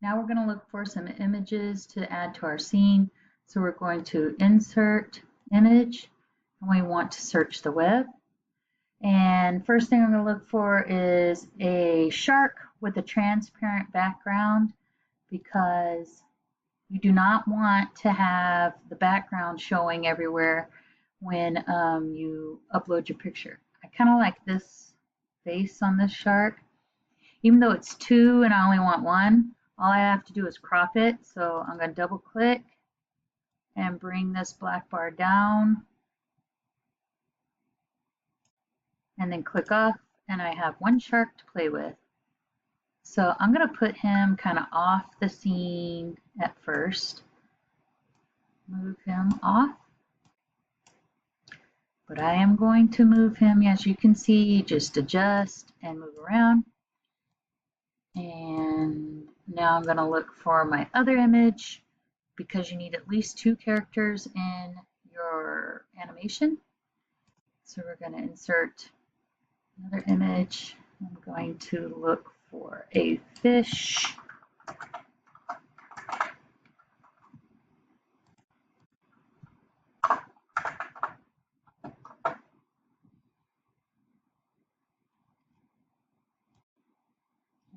Now we're going to look for some images to add to our scene. So we're going to insert image, and we want to search the web. And first thing I'm going to look for is a shark with a transparent background, because you do not want to have the background showing everywhere when you upload your picture. I kind of like this face on this shark. Even though it's 2 and I only want 1, all I have to do is crop it. So I'm going to double click and bring this black bar down, and then click off, and I have 1 shark to play with. So I'm going to put him kind of off the scene at first. Move him off. But I am going to move him, as you can see, just adjust and move around. And now I'm going to look for my other image, because you need at least 2 characters in your animation. So we're going to insert another image. I'm going to look for a fish.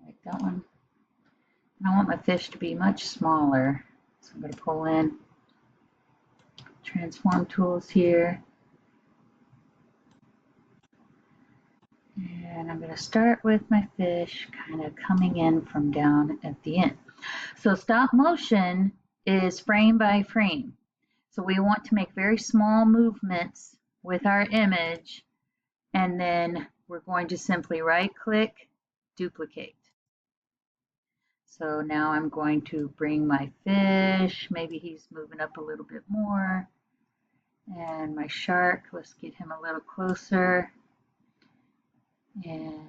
Like that one. And I want my fish to be much smaller. So I'm going to pull in transform tools here. And I'm going to start with my fish kind of coming in from down at the end. So stop motion is frame by frame. So we want to make very small movements with our image, and then we're going to simply right click, duplicate. So now I'm going to bring my fish, maybe he's moving up a little bit more, and my shark, let's get him a little closer, and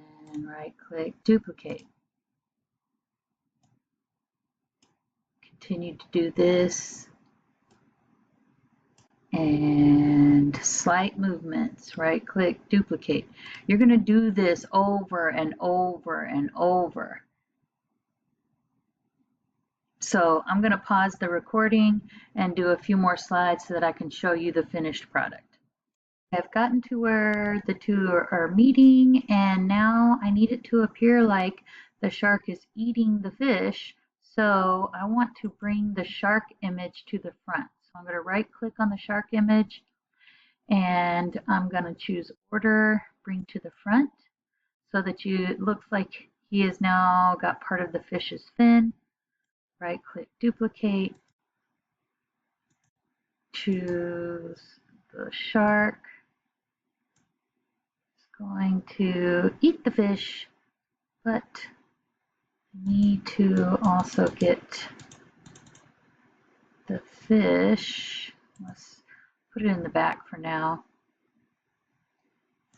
right click, duplicate. Continue to do this, and slight movements, right click, duplicate. You're going to do this over and over and over. So I'm going to pause the recording and do a few more slides so that I can show you the finished product. I've gotten to where the 2 are meeting, and now I need it to appear like the shark is eating the fish. So I want to bring the shark image to the front. So I'm going to right click on the shark image, and I'm going to choose order, bring to the front, so that it looks like he has now got part of the fish's fin. Right click, duplicate, choose the shark. It's going to eat the fish, but I need to also get the fish. Let's put it in the back for now.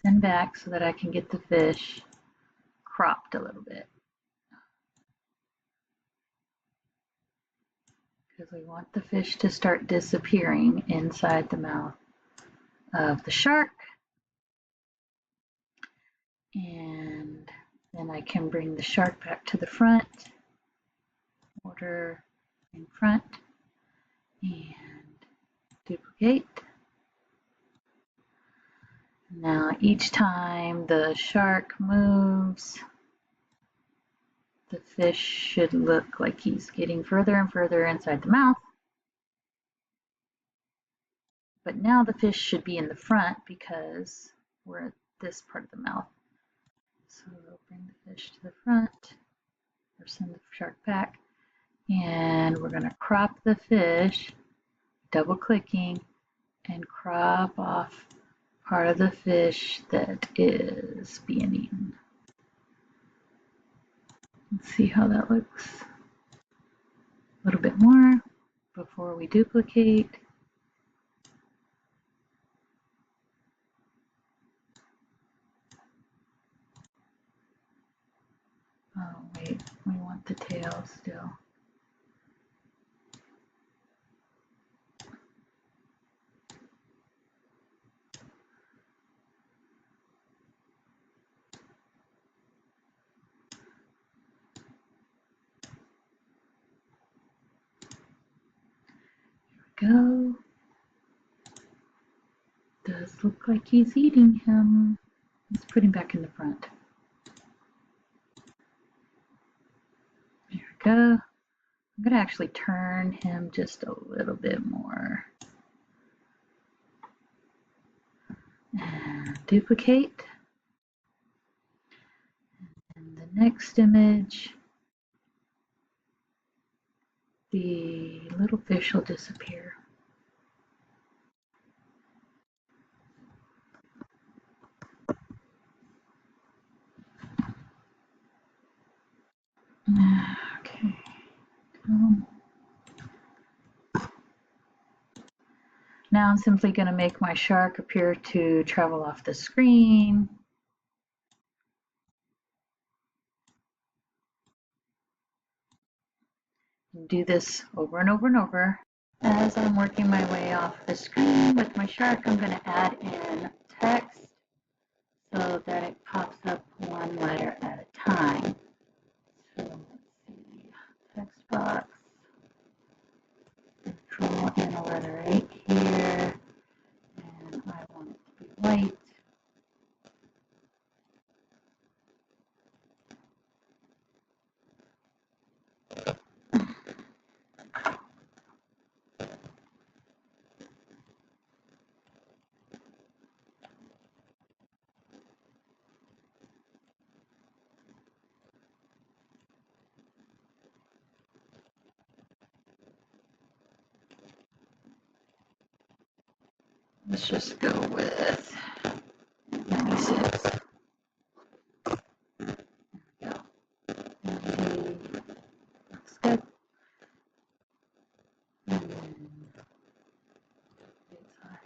Send back so that I can get the fish cropped a little bit, because we want the fish to start disappearing inside the mouth of the shark. And then I can bring the shark back to the front, order in front, and duplicate. Now each time the shark moves, the fish should look like he's getting further and further inside the mouth. But now the fish should be in the front because we're at this part of the mouth. So we'll bring the fish to the front, or send the shark back, and we're going to crop the fish, double clicking, and crop off part of the fish that is being eaten. Let's see how that looks. A little bit more before we duplicate. Oh wait, we want the tail still. go. Does look like he's eating him. Let's put him back in the front. There we go. I'm going to actually turn him just a little bit more. And duplicate. And the next image, the little fish will disappear. Okay. Now I'm simply going to make my shark appear to travel off the screen. Do this over and over and over. As I'm working my way off the screen with my shark, I'm going to add in text so that it pops up one letter at a time. So let's see, text box, draw in a letter right here, and I want it to be white. Let's just go with 96. There we go. Looks good. And then it's high.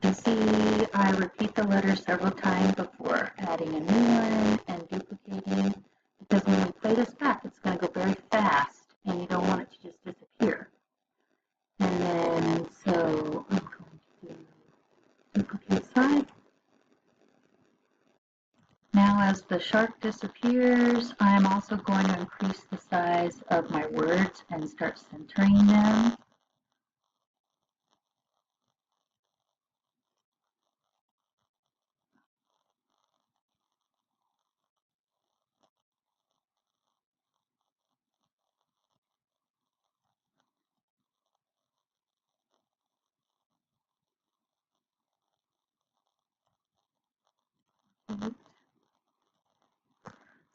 You see, I repeat the letter several times before adding a new one and duplicating, because when we play this back, it's going to go very fast, and you don't want it to just disappear. And then, so I'm going to do duplicate side. Now, as the shark disappears, I'm also going to increase the size of my words and start centering them.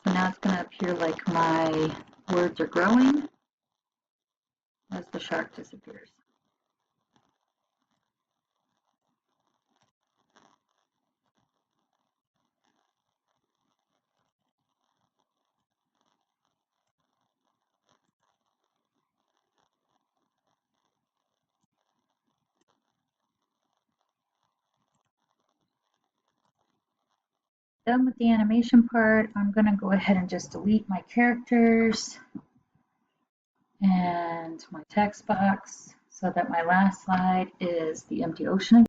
So now it's going to appear like my words are growing as the shark disappears. Done with the animation part, I'm going to go ahead and just delete my characters and my text box so that my last slide is the empty ocean.